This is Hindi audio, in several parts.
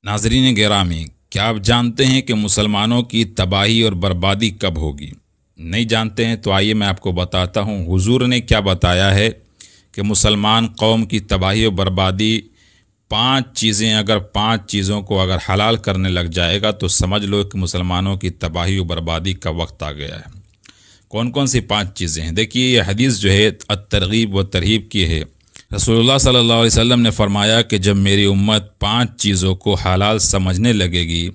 नाज़रीन गिरामी, क्या आप जानते हैं कि मुसलमानों की तबाही और बर्बादी कब होगी? नहीं जानते हैं तो आइए मैं आपको बताता हूँ। हुजूर ने क्या बताया है कि मुसलमान कौम की तबाही और बर्बादी पांच चीज़ों को अगर हलाल करने लग जाएगा तो समझ लो कि मुसलमानों की तबाही और बर्बादी का वक्त आ गया है। कौन कौन सी 5 चीज़ें हैं? देखिए, ये हदीस जो है अत-तरगीब व तरहीब की है। रसूलुल्लाह सल्लल्लाहु अलैहि वसल्लम ने फरमाया कि जब मेरी उम्मत 5 चीज़ों को हलाल समझने लगेगी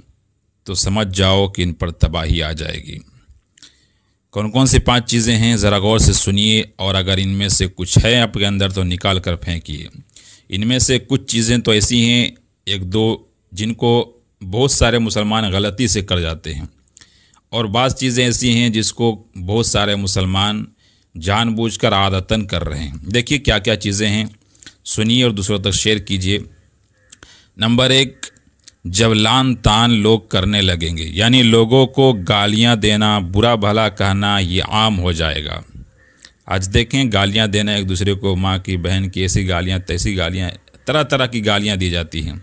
तो समझ जाओ कि इन पर तबाही आ जाएगी। कौन कौन सी 5 चीज़ें हैं, ज़रा गौर से सुनिए, और अगर इनमें से कुछ है आपके अंदर तो निकाल कर फेंकिए। इनमें से कुछ चीज़ें तो ऐसी हैं, एक दो जिनको बहुत सारे मुसलमान गलती से कर जाते हैं, और बाज़ चीज़ें ऐसी हैं जिसको बहुत सारे मुसलमान जानबूझकर आदतन कर रहे हैं। देखिए क्या क्या चीज़ें हैं, सुनिए और दूसरों तक शेयर कीजिए। नंबर 1, जब लान तान लोग करने लगेंगे, यानी लोगों को गालियां देना, बुरा भला कहना, ये आम हो जाएगा। आज देखें, गालियां देना एक दूसरे को, माँ की, बहन की, ऐसी गालियां, तैसी गालियां, तरह तरह की गालियां दी जाती हैं।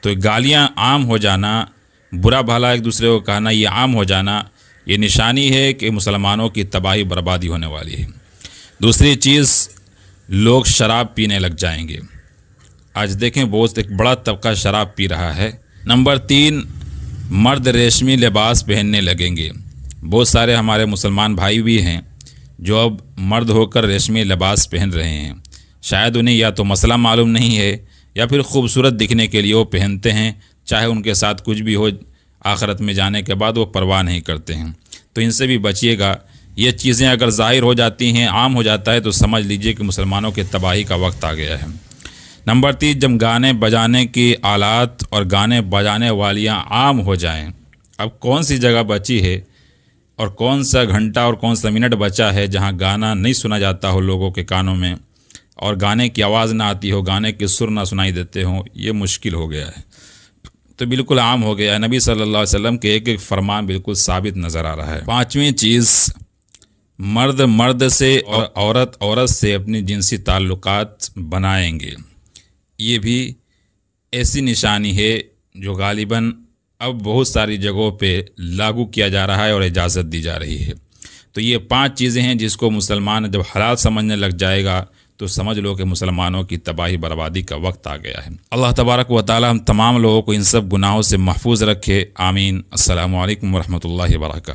तो गालियां आम हो जाना, बुरा भला एक दूसरे को कहना, ये आम हो जाना, ये निशानी है कि मुसलमानों की तबाही बर्बादी होने वाली है। दूसरी चीज़, लोग शराब पीने लग जाएंगे। आज देखें, बहुत एक बड़ा तबका शराब पी रहा है। नंबर 3, मर्द रेशमी लिबास पहनने लगेंगे। बहुत सारे हमारे मुसलमान भाई भी हैं जो अब मर्द होकर रेशमी लिबास पहन रहे हैं। शायद उन्हें या तो मसला मालूम नहीं है या फिर खूबसूरत दिखने के लिए वो पहनते हैं, चाहे उनके साथ कुछ भी हो, आखिरत में जाने के बाद वो परवाह नहीं करते हैं। तो इनसे भी बचिएगा। ये चीज़ें अगर ज़ाहिर हो जाती हैं, आम हो जाता है, तो समझ लीजिए कि मुसलमानों की तबाही का वक्त आ गया है। नंबर 3, जब गाने बजाने की आलात और गाने बजाने वालियाँ आम हो जाएं, अब कौन सी जगह बची है और कौन सा घंटा और कौन सा मिनट बचा है जहाँ गाना नहीं सुना जाता हो लोगों के कानों में, और गाने की आवाज़ ना आती हो, गाने के सुर ना सुनाई देते हों? ये मुश्किल हो गया है, तो बिल्कुल आम हो गया है। नबी सल्लल्लाहु अलैहि वसल्लम के एक एक फरमान बिल्कुल साबित नज़र आ रहा है। 5वीं चीज़, मर्द मर्द से और औरत औरत से अपनी जिनसी ताल्लुकात बनाएंगे। ये भी ऐसी निशानी है जो गालिबन अब बहुत सारी जगहों पे लागू किया जा रहा है और इजाज़त दी जा रही है। तो ये 5 चीज़ें हैं जिसको मुसलमान जब हलाल समझने लग जाएगा तो समझ लो कि मुसलमानों की तबाही बर्बादी का वक्त आ गया है। अल्लाह तबारक व तआला हम तमाम लोगों को इन सब गुनाहों से महफूज रखे। आमीन। अस्सलामु अलैकुम व रहमतुल्लाहि व बरकातहू।